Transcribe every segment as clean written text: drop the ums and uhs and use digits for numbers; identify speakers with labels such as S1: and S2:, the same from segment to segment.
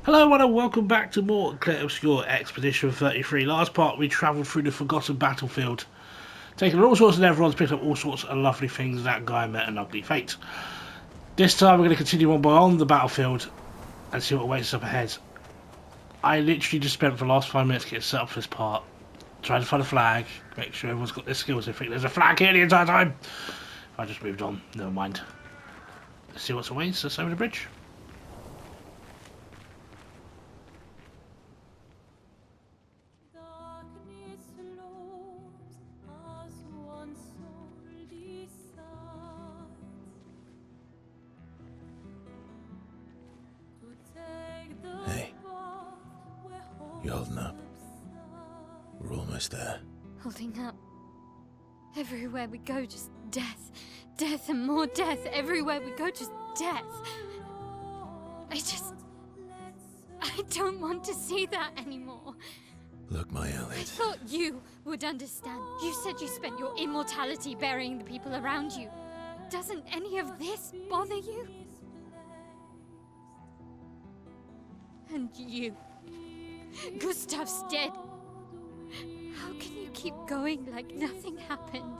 S1: Hello and welcome back to more Clair Obscur Expedition 33. Last part we travelled through the forgotten battlefield, taking all sorts of everyone's picked up all sorts of lovely things. That guy met an ugly fate. This time we're going to continue on the battlefield and see what awaits us up ahead. I literally just spent the last 5 minutes getting set up for this part, trying to find a flag, make sure everyone's got their skills. I think there's a flag here the entire time. I just moved on, never mind. Let's see what's awaits us over the bridge.
S2: Hey, you holding up? We're almost there.
S3: Holding up. Everywhere we go, just death. Death and more death. Everywhere we go, just death. I don't want to see that anymore.
S2: Look, my Elliot.
S3: I thought you would understand. You said you spent your immortality burying the people around you. Doesn't any of this bother you? And you. Gustave's dead. How can you keep going like nothing happened?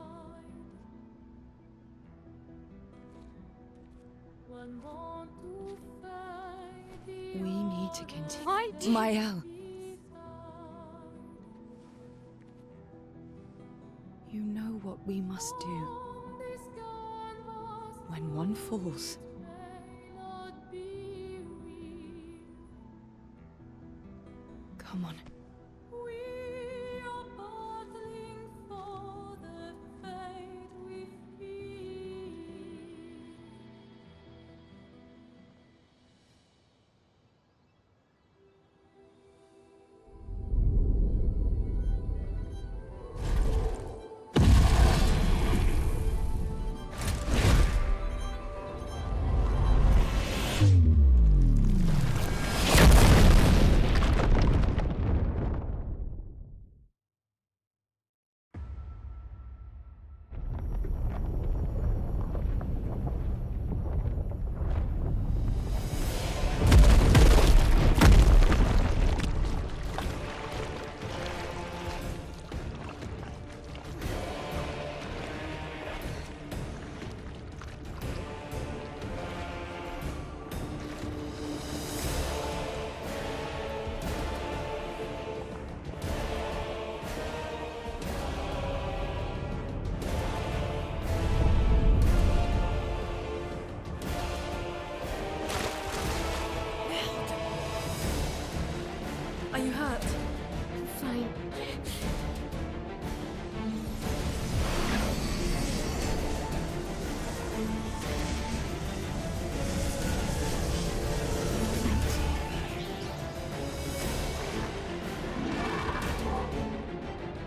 S4: We need to continue.
S3: Why do
S4: Mael. You know what we must do. When one falls, come on. Are you hurt?
S3: Fine.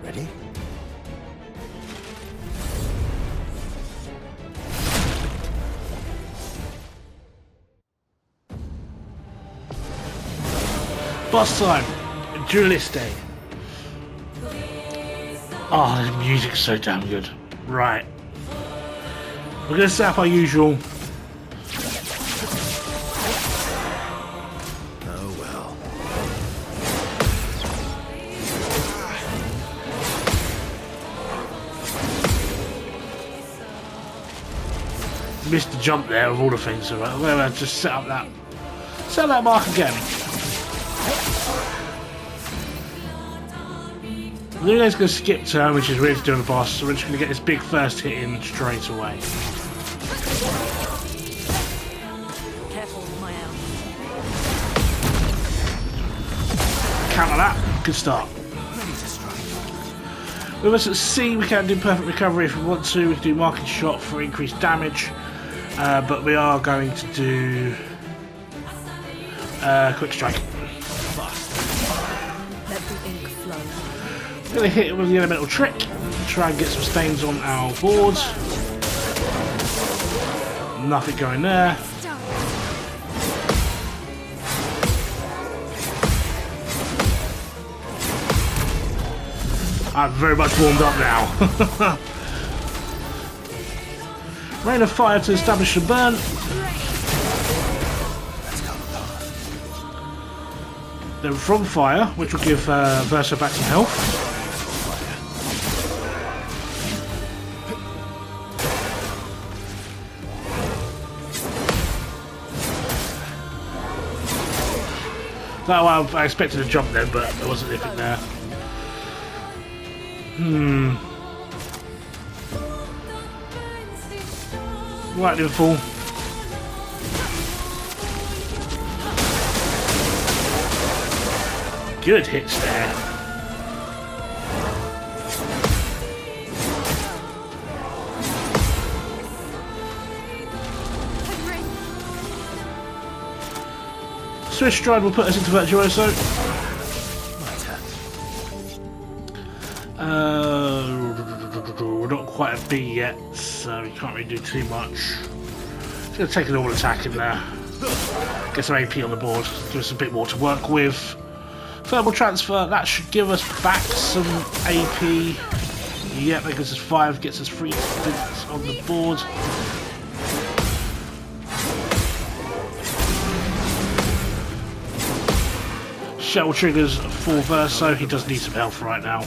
S2: Ready?
S1: Boss time! Dueliste. Oh, the music's so damn good. Right. We're going to set up our usual.
S2: Oh well.
S1: Missed the jump there of all the things. So we'll just set up that. Set that mark again. Luna's going to skip turn, which is weird to do on the boss, so we're just going to get this big first hit in straight away.
S4: Careful, Mael.
S1: Counter that. Good start. With us at C, we can do perfect recovery if we want to. We can do marking shot for increased damage, but we are going to do quick strike.
S4: Let the ink flow.
S1: We're going to hit it with the elemental trick, try and get some stains on our board. Nothing going there. I'm very much warmed up now. Rain of fire to establish the burn. Then from fire, which will give Verso back some health. No, well, I expected a jump then, but there wasn't anything there. Lightning fall. Good hits there. Swiss Stride will put us into Virtuoso. We're not quite a B yet, so we can't really do too much. Just going to take an all attack in there. Get some AP on the board. Give us a bit more to work with. Thermal transfer, that should give us back some AP. Yep, that gives us 5, gets us 3 stints on the board. Shell triggers for Verso, he does need some health right now.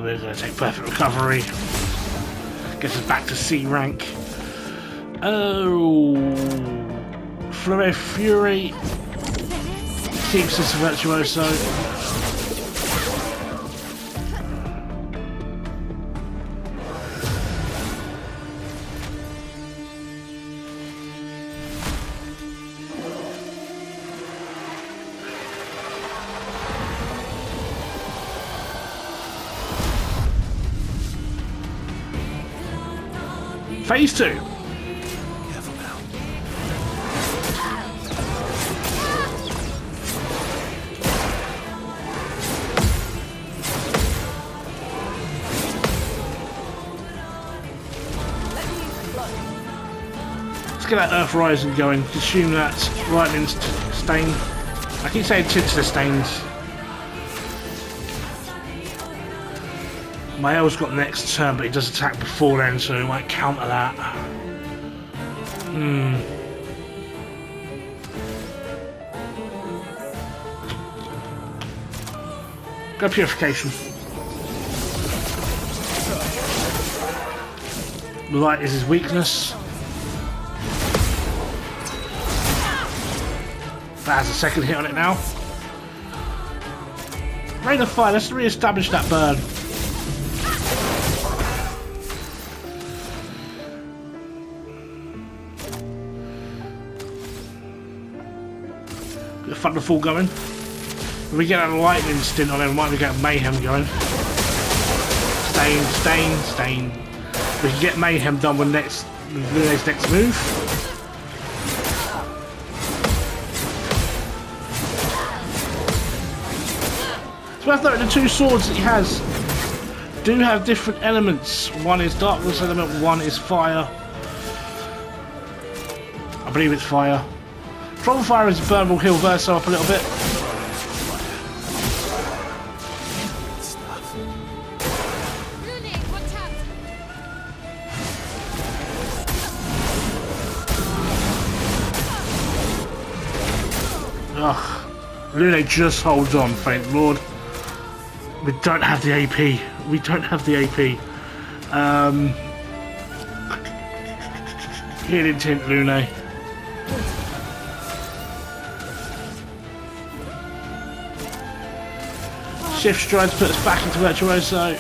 S1: We're going to take Perfect Recovery. Gets us back to C rank. Oh, Flurry Fury keeps us Virtuoso. Phase 2.
S2: Careful now.
S1: Let's get that Earth Rising going. Assume that lightning's stain. I keep saying tinted stains. My L's got next turn, but he does attack before then, so he might counter that. Go Purification. Light is his weakness. That has a second hit on it now. Rain of Fire, let's re-establish that burn. Bit of Thunderfall going. If we get a lightning stint on him, we might be getting Mayhem going. Stain. We can get Mayhem done with next move. It's worth noting the 2 swords that he has do have different elements. One is darkness element, one is fire. I believe it's fire. Troll Fire is a burn will heal Verso up a little bit. Ugh. Lune just holds on, thank Lord. We don't have the AP. We don't have the AP. Healing Tint, Lune. Shift Stride to put us back into Virtuoso.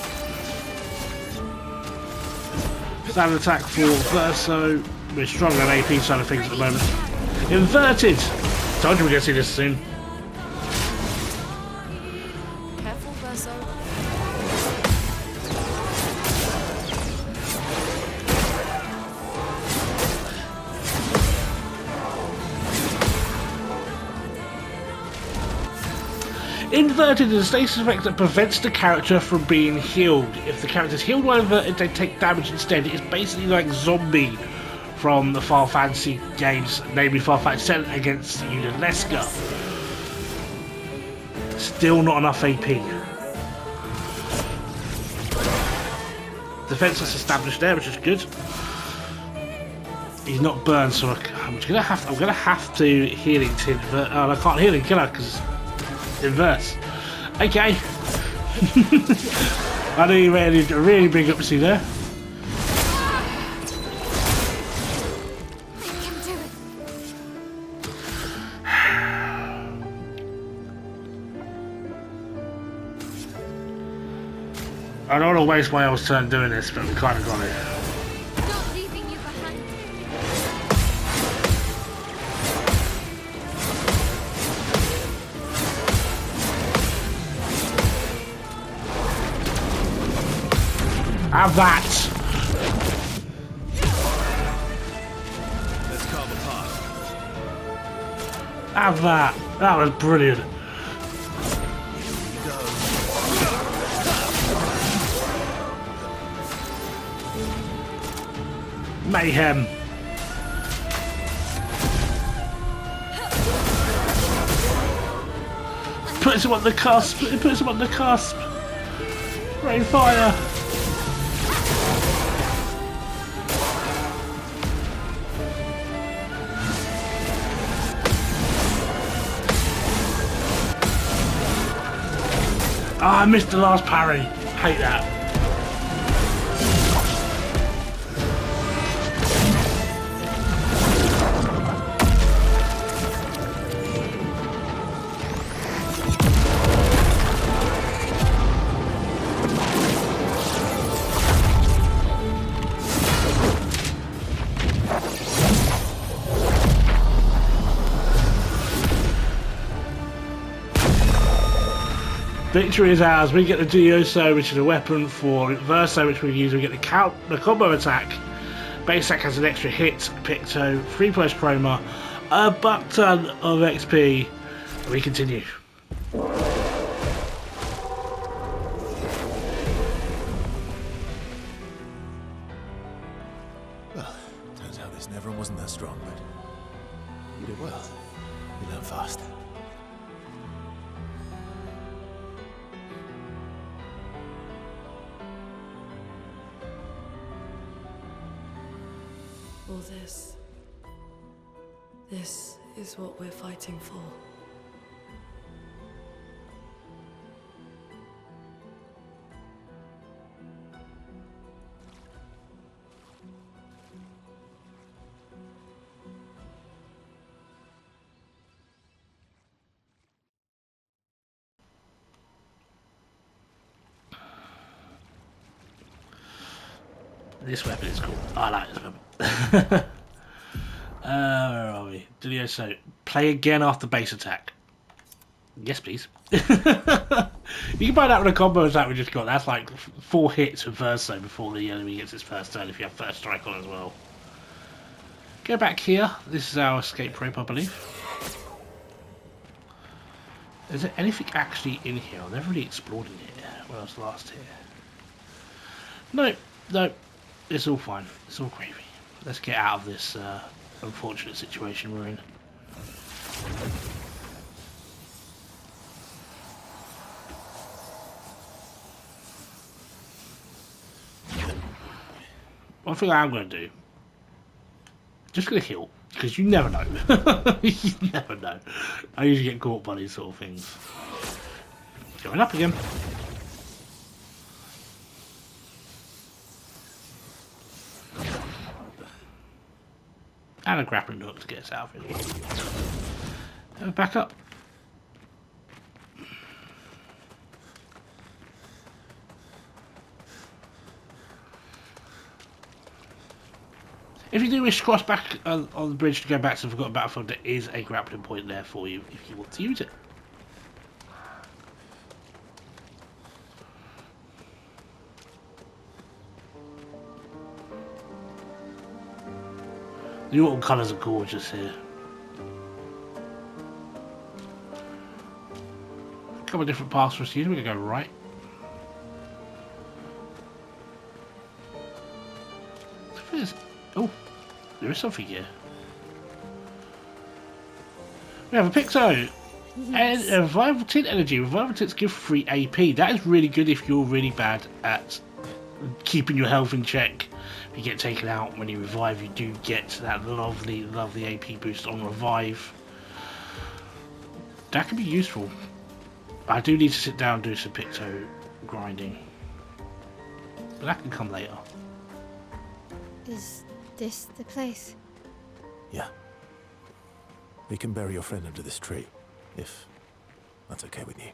S1: Standard attack for Verso. We're stronger on AP side of things at the moment. Inverted! Told you we're going to see this soon.
S4: Careful, Verso.
S1: Inverted is a status effect that prevents the character from being healed. If the character is healed while inverted, they take damage instead. It's basically like Zombie from the Final Fantasy games, namely Final Fantasy 7 against Unileska. Still not enough AP. Defense is established there, which is good. He's not burned, so I'm gonna have to healing Tid, but I can't heal him, can I? Because Inverse. Okay. I know you made a really big upsie there.
S3: I can do it.
S1: I don't want to waste my old turn doing this, but we kind of got it.
S3: Not leaving you behind.
S1: Have that!
S2: Let's carve a path.
S1: Have that! That was brilliant. Mayhem. Puts him on the cusp. It puts him on the cusp. Rain fire. Ah, I missed the last parry. Hate that. Victory is ours. We get the Dioso, which is a weapon for Verso, which we use. We get the combo attack. Base attack has an extra hit, Picto, 3 plus chroma, a buck ton of XP. We continue.
S2: Well, turns out this Neveron wasn't that strong, but you did well. You learn fast.
S4: All this. This is what we're fighting for.
S1: This weapon is cool. I like this weapon. Where are we? Delioso. Play again after base attack. Yes, please. You can buy that with a combo attack we just got. That's like 4 hits with Verso before the enemy gets its first turn if you have first strike on as well. Go back here. This is our escape rope, I believe. Is there anything actually in here? I've never really explored in here when I was last here. No, no. It's all fine. It's all gravy. Let's get out of this unfortunate situation we're in. One thing I'm going to do, just going to heal, because you never know. You never know. I usually get caught by these sort of things. Going up again. And a grappling hook to get us out of it. Back up. If you do wish to cross back on the bridge to go back to the Forgotten Battlefield, there is a grappling point there for you if you want to use it. The autumn colours are gorgeous here. A couple of different paths for us to use. We're going to go right. Oh, there is something here. We have a Picto! And a Revival Tint Energy. Revival Tints give free AP. That is really good if you're really bad at keeping your health in check. If you get taken out when you revive, you do get that lovely, lovely AP boost on revive. That could be useful. I do need to sit down and do some picto grinding. But that can come later.
S3: Is this the place?
S2: Yeah. We can bury your friend under this tree, if that's okay with you.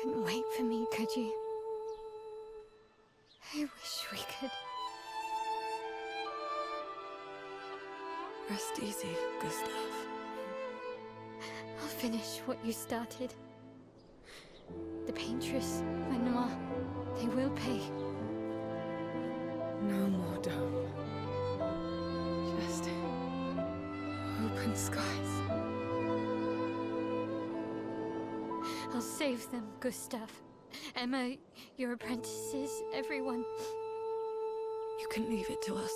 S3: Couldn't wait for me, could you? I wish we could.
S4: Rest easy, Gustave.
S3: I'll finish what you started. The paintress, Renoir, they will pay.
S5: No more dome. Just open skies.
S3: I'll save them, Gustave. Emma, your apprentices, everyone.
S4: You can leave it to us.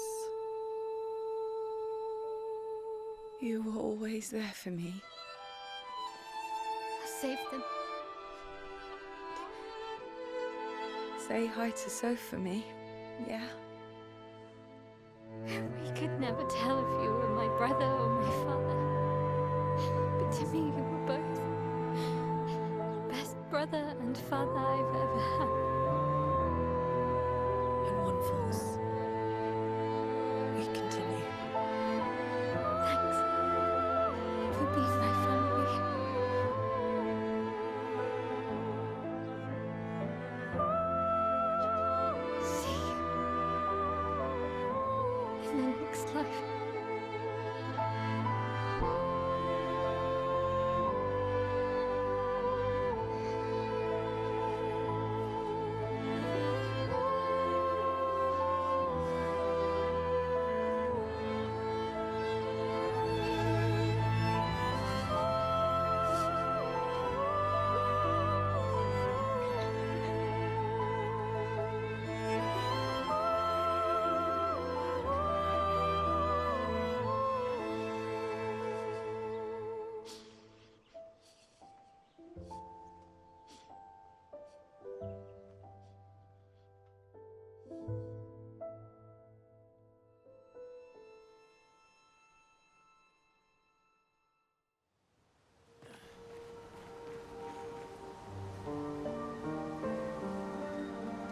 S5: You were always there for me.
S3: I'll save them.
S5: Say hi to Soph for me, yeah?
S3: We could never tell if you were my brother or my father. But to me, you were both. Best brother and father I've ever had.
S4: When one falls, we continue.
S3: Thanks for being my family. See you in the next life.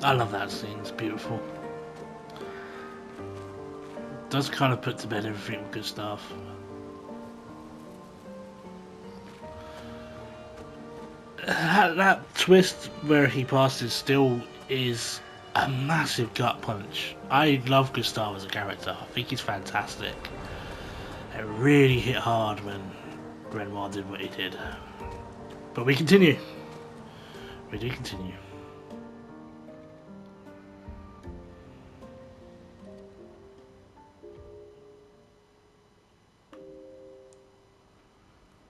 S1: I love that scene, it's beautiful. Does kind of put to bed everything with good stuff. That twist where he passes still is a massive gut punch. I love Gustave as a character. I think he's fantastic. It really hit hard when Renoir did what he did. But we continue. We do continue.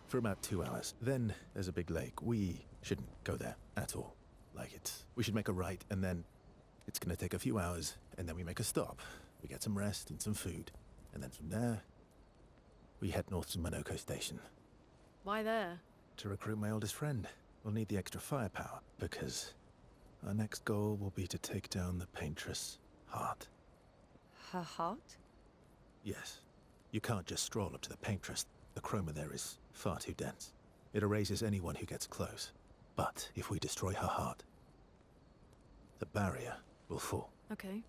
S2: For about 2 hours. Then there's a big lake. We shouldn't go there at all. We should make a right, and then it's gonna take a few hours, and then we make a stop. We get some rest and some food, and then from there, we head north to Monoko Station.
S4: Why there?
S2: To recruit my oldest friend. We'll need the extra firepower, because our next goal will be to take down the paintress' heart.
S5: Her heart?
S2: Yes. You can't just stroll up to the paintress. The chroma there is far too dense. It erases anyone who gets close. But if we destroy her heart, the barrier will fall.
S4: Okay.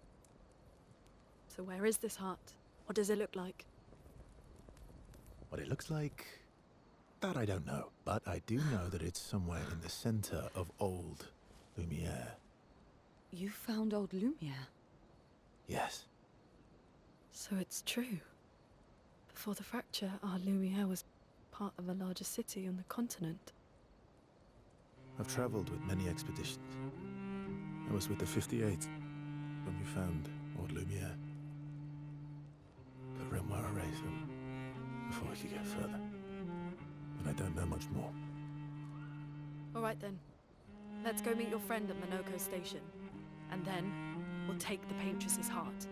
S4: So where is this heart? What does it look like?
S2: What it looks like, that I don't know. But I do know that it's somewhere in the center of old Lumiere.
S4: You found old Lumiere?
S2: Yes.
S4: So it's true. Before the fracture, our Lumiere was part of a larger city on the continent.
S2: I've traveled with many expeditions. I was with the 58th when we found old Lumiere. But Renoir erased them before we could get further. And I don't know much more.
S4: All right then. Let's go meet your friend at Minoko Station. And then, we'll take the Paintress's heart.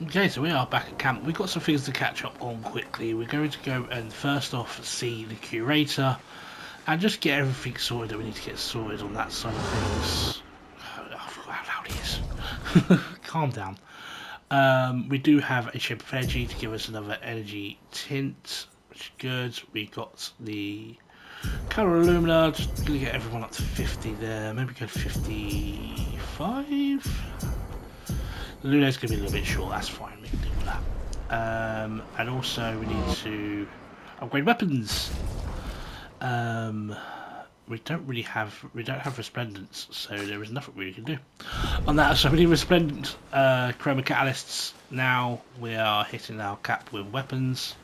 S1: Okay, so we are back at camp. We've got some things to catch up on quickly. We're going to go and first off see the curator and just get everything sorted that we need to get sorted on that side of things. I forgot how loud he is. Calm down. We do have a shape of energy to give us another energy tint, which is good. We got the colour illumina, just going to get everyone up to 50 there. Maybe go 55? The Luna's going to be a little bit short, that's fine, we can deal with that. And also we need to upgrade weapons. We don't have resplendence, so there is nothing we can do on that. So we need resplendent chroma catalysts. Now we are hitting our cap with weapons.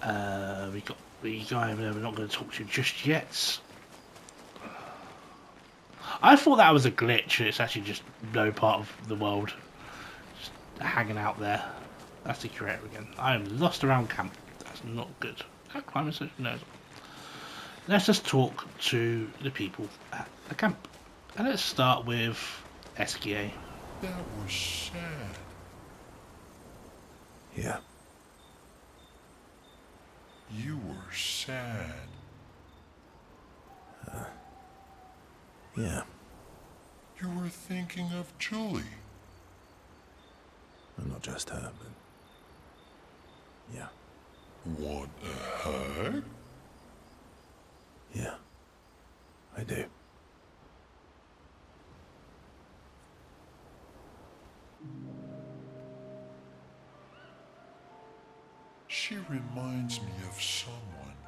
S1: We got the guy over there we're not going to talk to just yet. I thought that was a glitch. It's actually just no part of the world. Just hanging out there. That's the curator again. I am lost around camp. That's not good. That climate station? No. Let's just talk to the people at the camp. And let's start with Esquier.
S6: That was sad.
S2: Yeah.
S6: You were sad.
S2: Yeah.
S6: You were thinking of Julie.
S2: Well, not just her, but... yeah.
S6: Want a hug?
S2: Yeah. I do.
S6: She reminds me of someone.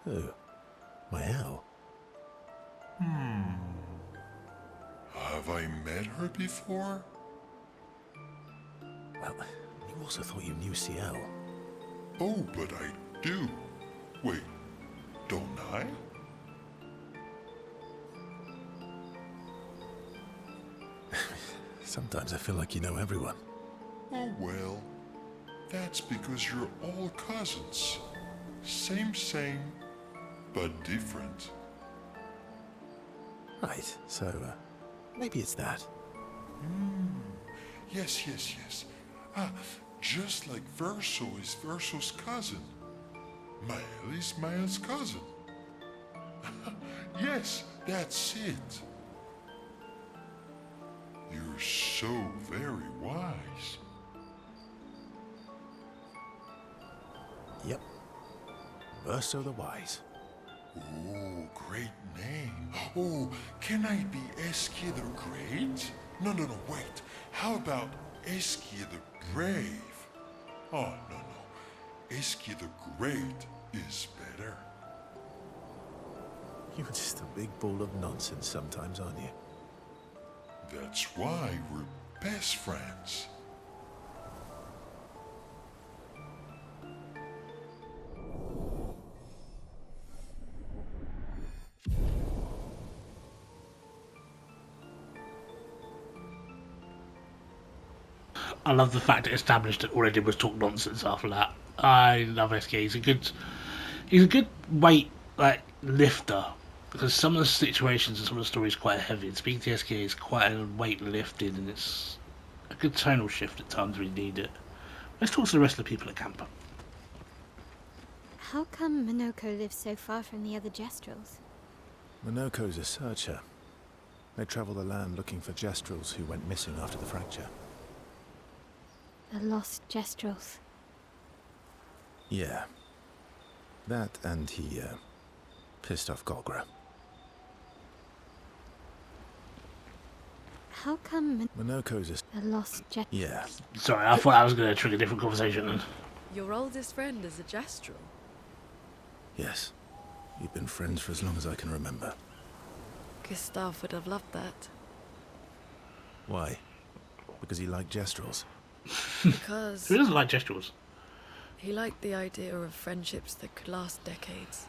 S2: Who? Mael?
S6: Have I met her before?
S2: Well, you also thought you knew CL.
S6: Oh, but I do. Wait, don't I?
S2: Sometimes I feel like you know everyone.
S6: Oh, well, that's because you're all cousins. Same, but different.
S2: Right, so, maybe it's that.
S6: Yes. Just like Verso is Verso's cousin. Mael is Mael's cousin. Yes, that's it. You're so very wise.
S2: Yep. Verso the Wise.
S6: Oh, great name. Oh, can I be Esquier the Great? No, wait. How about Esquier the Brave? Oh, no. Esquier the Great is better.
S2: You're just a big ball of nonsense sometimes, aren't you?
S6: That's why we're best friends.
S1: I love the fact it established that all I did was talk nonsense after that. I love SK. He's a good weight lifter, because some of the situations and some of the stories are quite heavy. And speaking to SK is quite a weight lifted, and it's a good tonal shift at times when you need it. Let's talk to the rest of the people at camp.
S3: How come Minoko lives so far from the other Jestrels?
S2: Minoko's a searcher. They travel the land looking for Jestrels who went missing after the fracture.
S3: The lost Gestrels.
S2: Yeah. That and he, pissed off Golgra.
S3: How come
S2: Monoko's
S3: the lost Gestrels?
S2: Yeah.
S1: Sorry, I thought I was going to trigger a different conversation then.
S4: Your oldest friend is a Gestral.
S2: Yes. We've been friends for as long as I can remember.
S4: Gustave would have loved that.
S2: Why? Because he liked Gestrels.
S4: Because
S1: Who doesn't like Gestrels?
S4: he liked the idea of friendships that could last decades.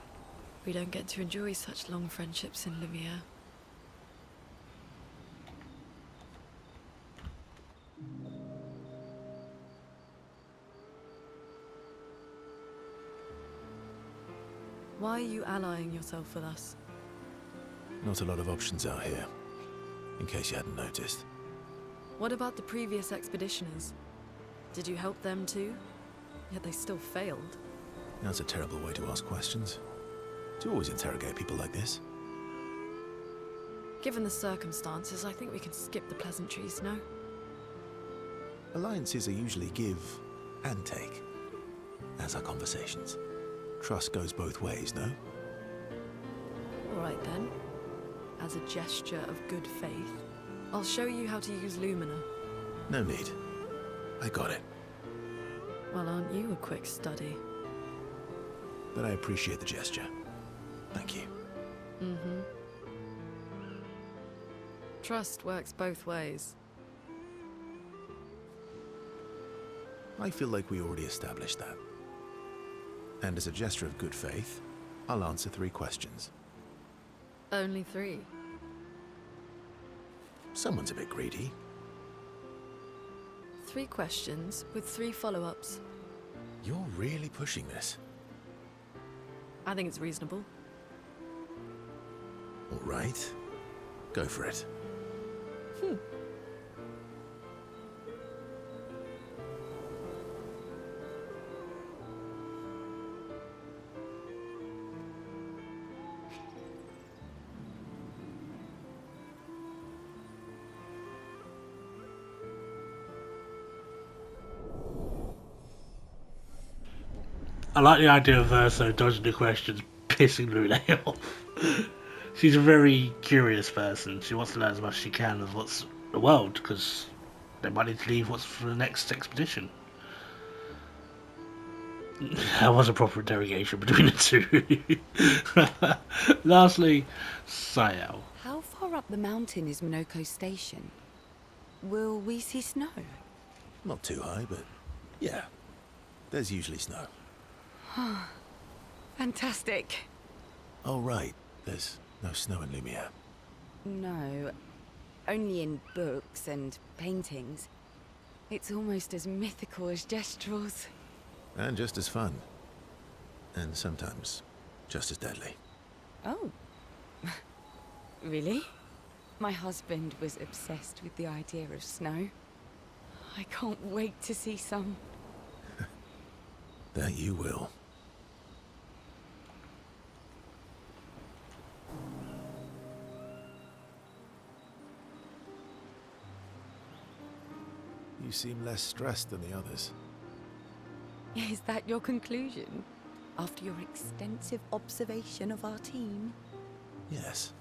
S4: We don't get to enjoy such long friendships in Lumiere. Why are you allying yourself with us?
S2: Not a lot of options out here, in case you hadn't noticed.
S4: What about the previous expeditioners? Did you help them too? Yet they still failed.
S2: That's a terrible way to ask questions. Do you always interrogate people like this?
S4: Given the circumstances, I think we can skip the pleasantries, no?
S2: Alliances are usually give and take, as are conversations. Trust goes both ways, no?
S4: Alright then. As a gesture of good faith, I'll show you how to use Lumina.
S2: No need. I got it.
S4: Well, aren't you a quick study?
S2: But I appreciate the gesture. Thank you.
S4: Mm-hmm. Trust works both ways.
S2: I feel like we already established that. And as a gesture of good faith, I'll answer 3 questions.
S4: Only 3.
S2: Someone's a bit greedy.
S4: 3 questions with 3 follow-ups.
S2: You're really pushing this.
S4: I think it's reasonable.
S2: All right. Go for it.
S1: I like the idea of Verso dodging the questions, pissing Lule off. She's a very curious person. She wants to learn as much as she can of what's the world, because they might need to leave what's for the next expedition. That was a proper interrogation between the two. Lastly, Sayao.
S5: How far up the mountain is Monoko Station? Will we see snow?
S2: Not too high, but yeah. There's usually snow.
S5: Fantastic.
S2: Oh, right. There's no snow in Lumiere.
S5: No, only in books and paintings. It's almost as mythical as Gestrels.
S2: And just as fun. And sometimes just as deadly.
S5: Oh. Really? My husband was obsessed with the idea of snow. I can't wait to see some.
S2: That you will. You seem less stressed than the others.
S5: Is that your conclusion? After your extensive observation of our team?
S2: Yes.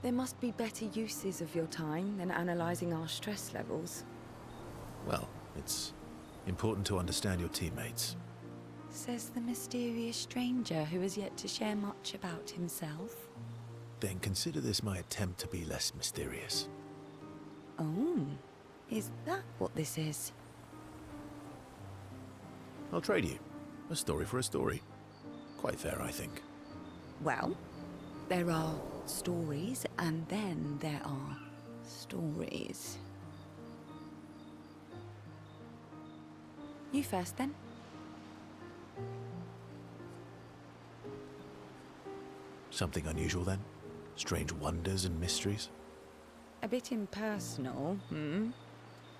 S5: There must be better uses of your time than analysing our stress levels.
S2: Well, it's important to understand your teammates.
S5: Says the mysterious stranger who has yet to share much about himself.
S2: Then consider this my attempt to be less mysterious.
S5: Oh, is that what this is?
S2: I'll trade you. A story for a story. Quite fair, I think.
S5: Well, there are stories, and then there are stories. You first, then.
S2: Something unusual, then? Strange wonders and mysteries?
S5: A bit impersonal, hmm?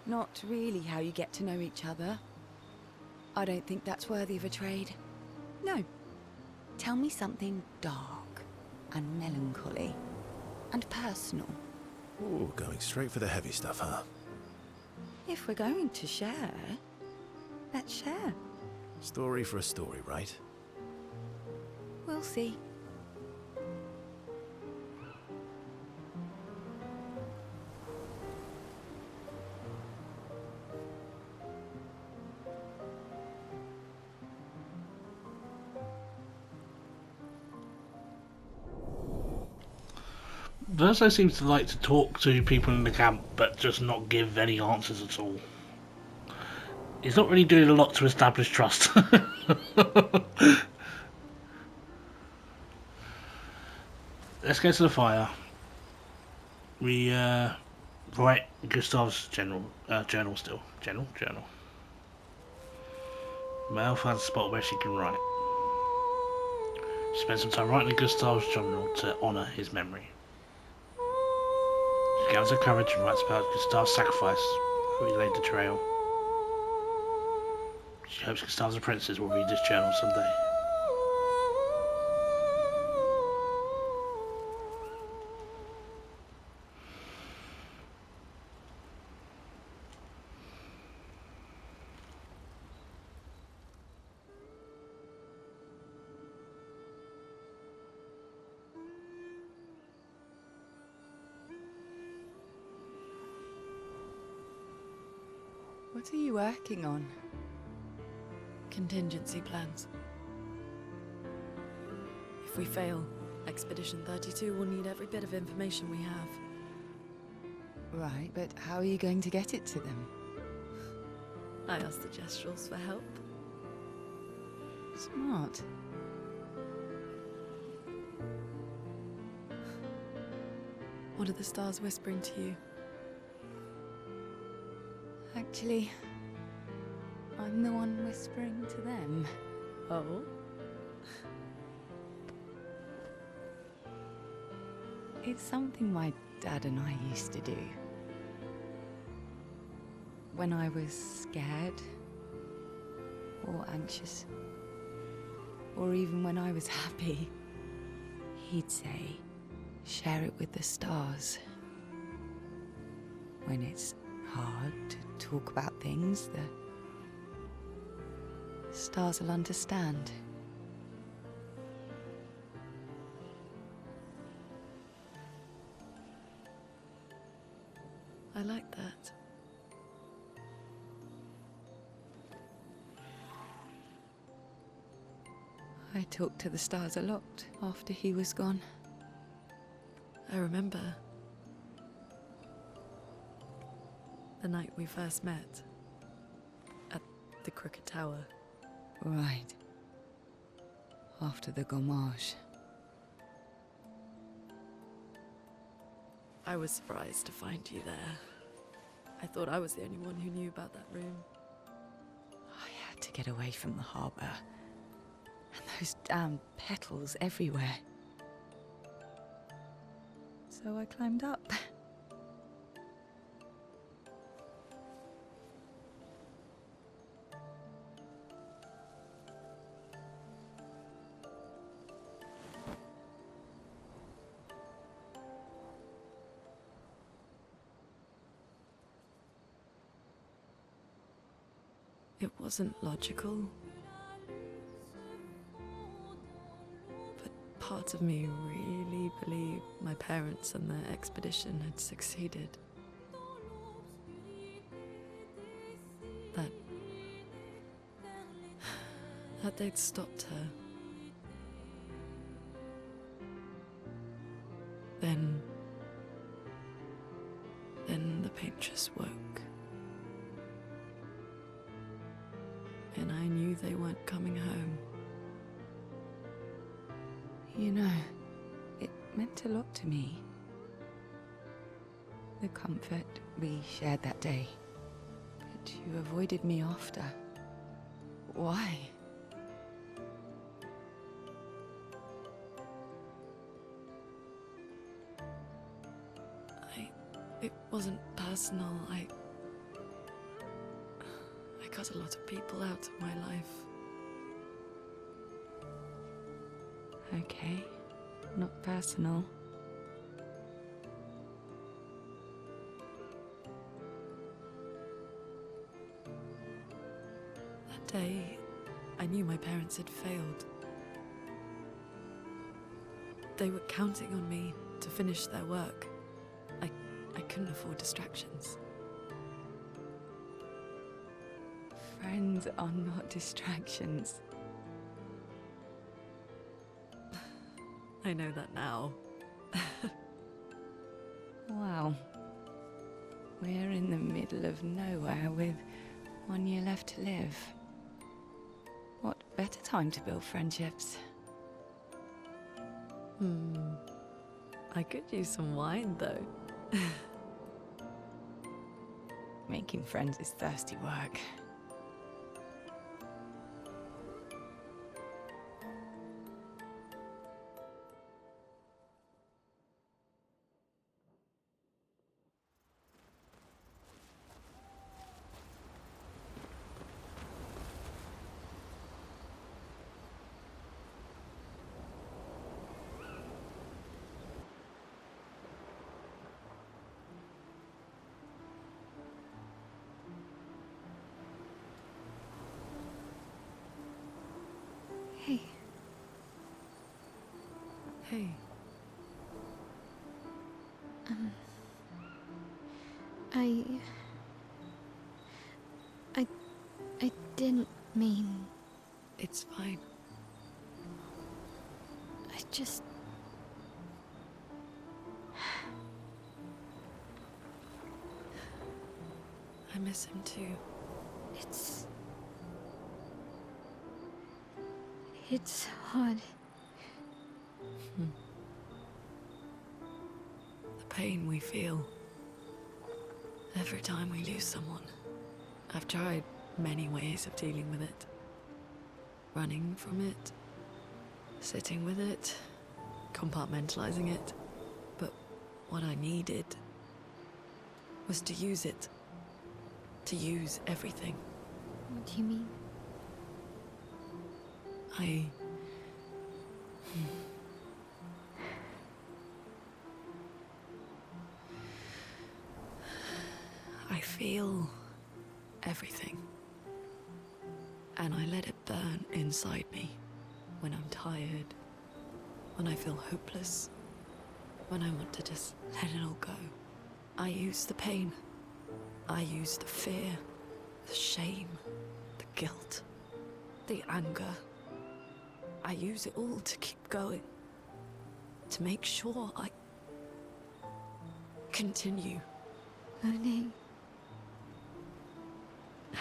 S5: Not really how you get to know each other. I don't think that's worthy of a trade. No. Tell me something dark and melancholy and personal.
S2: Ooh, going straight for the heavy stuff, huh?
S5: If we're going to share, let's share.
S2: Story for a story, right?
S5: We'll see.
S1: Verso seems to like to talk to people in the camp, but just not give any answers at all. He's not really doing a lot to establish trust. Let's go to the fire. We write Gustave's journal still. Journal. Mel finds a spot where she can write. She spends some time writing in Gustave's journal to honour his memory. She gathers her courage and writes about Gustave's sacrifice, who he laid the trail. She hopes Gustave's apprentices will read this journal someday.
S5: What are you working on?
S4: Contingency plans. If we fail, Expedition 32 will need every bit of information we have.
S5: Right, but how are you going to get it to them?
S4: I asked the Gestrals for help.
S5: Smart.
S4: What are the stars whispering to you?
S5: Actually, I'm the one whispering to them.
S4: Oh?
S5: It's something my dad and I used to do. When I was scared, or anxious, or even when I was happy, he'd say, share it with the stars. When it's hard to talk about things, the stars will understand.
S4: I like that.
S5: I talked to the stars a lot after he was gone.
S4: I remember the night we first met at the Crooked Tower.
S5: Right. After the gommage.
S4: I was surprised to find you there. I thought I was the only one who knew about that room.
S5: I had to get away from the harbour. And those damn petals everywhere. So I climbed up.
S4: It wasn't logical. But parts of me really believed my parents and their expedition had succeeded. That they'd stopped her. Then the paintress woke. And I knew they weren't coming home.
S5: You know, it meant a lot to me. The comfort we shared that day. But you avoided me after. Why?
S4: It wasn't personal. I cut a lot of people out of my life.
S5: Okay, not personal.
S4: day, I knew my parents had failed. They were counting on me to finish their work. I couldn't afford distractions.
S5: Friends are not distractions.
S4: I know that now.
S5: Wow. We're in the middle of nowhere with 1 year left to live. What better time to build friendships?
S4: I could use some wine, though.
S5: Making friends is thirsty work.
S3: Hey,
S4: Hey,
S3: I didn't mean.
S4: it's fine.
S3: I just.
S4: I miss him too.
S3: It's hard.
S4: The pain we feel every time we lose someone. I've tried many ways of dealing with it. Running from it, sitting with it, compartmentalizing it. But what I needed was to use it. To use everything.
S3: What do you mean?
S4: I feel everything. And I let it burn inside me when I'm tired, when I feel hopeless, when I want to just let it all go. I use the pain. I use the fear, the shame, the guilt, the anger. I use it all to keep going, to make sure I continue.
S3: Monet,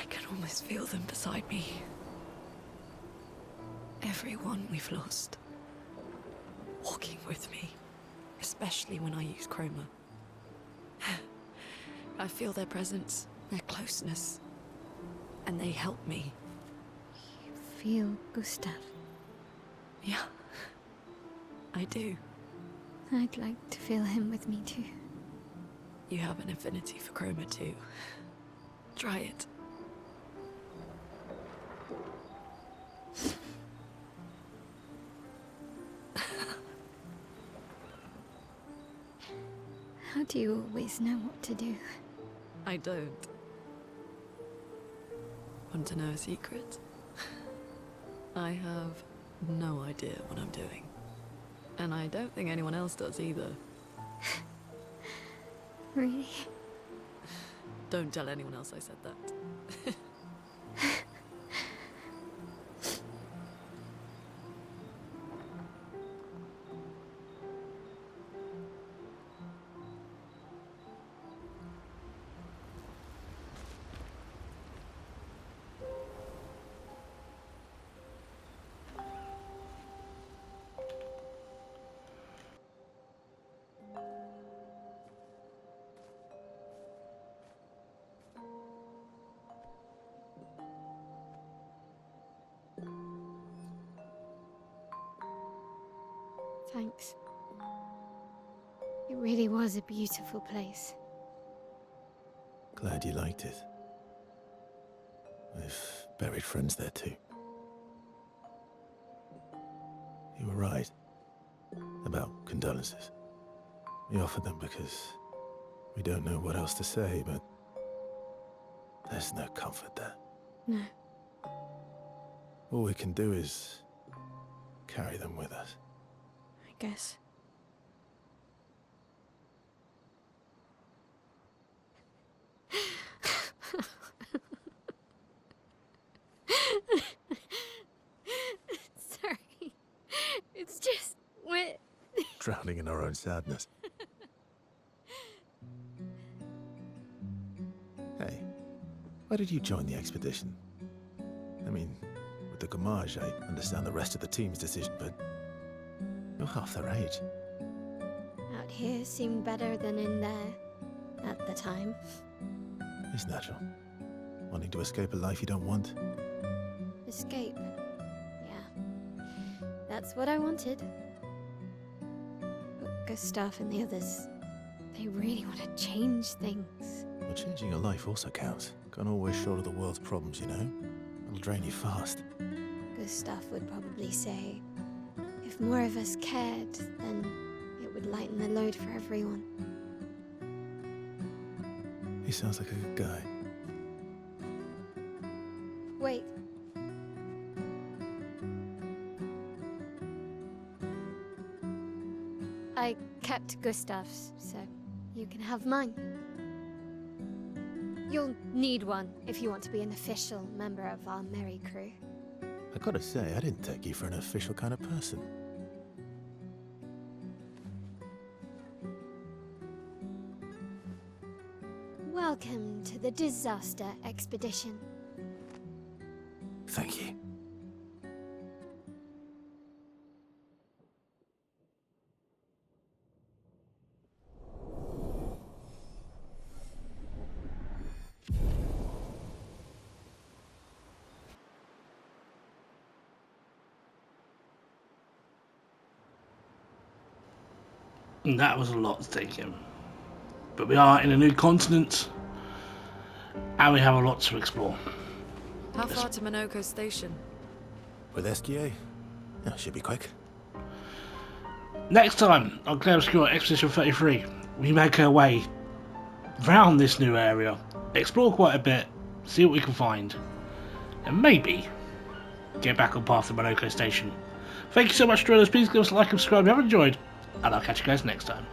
S4: I can almost feel them beside me. Everyone we've lost, walking with me, especially when I use chroma. I feel their presence, their closeness, and they help me.
S3: you feel Gustave.
S4: Yeah, I do.
S3: I'd like to feel him with me too.
S4: You have an affinity for chroma too. Try it.
S3: How do you always know what to do?
S4: I don't. Want to know a secret? I have no idea what I'm doing. And I don't think anyone else does either.
S3: Really?
S4: Don't tell anyone else I said that.
S3: Thanks. It really was a beautiful place.
S2: Glad you liked it. We've buried friends there too. You were right about condolences. We offered them because we don't know what else to say, but there's no comfort there.
S3: No.
S2: All we can do is carry them with us.
S4: I guess.
S3: Sorry. It's just what.
S2: Drowning in our own sadness. Hey, why did you join the expedition? I mean, with the Gommage, I understand the rest of the team's decision, but you're half their age.
S3: Out here seemed better than in there at the time.
S2: It's natural. Wanting to escape a life you don't want.
S3: Escape. Yeah. That's what I wanted. But Gustave and the others, they really want to change things.
S2: But changing your life also counts. Can't always shoulder the world's problems, you know? It'll drain you fast.
S3: Gustave would probably say, if more of us cared, then it would lighten the load for everyone.
S2: He sounds like a good guy.
S3: Wait. I kept Gustave's, so you can have mine. You'll need one if you want to be an official member of our merry crew.
S2: I gotta say, I didn't take you for an official kind of person.
S3: Welcome to the disaster expedition.
S2: Thank you.
S1: And that was a lot to take in. But we are in a new continent, and we have a lot to explore.
S4: How far to Minoko Station?
S2: With Esquier? Yeah, should be quick.
S1: Next time on Clair Obscur Expedition 33, we make our way round this new area, explore quite a bit, see what we can find, and maybe get back on path to Minoko Station. Thank you so much for joining us. Please give us a like and subscribe if you have enjoyed, and I'll catch you guys next time.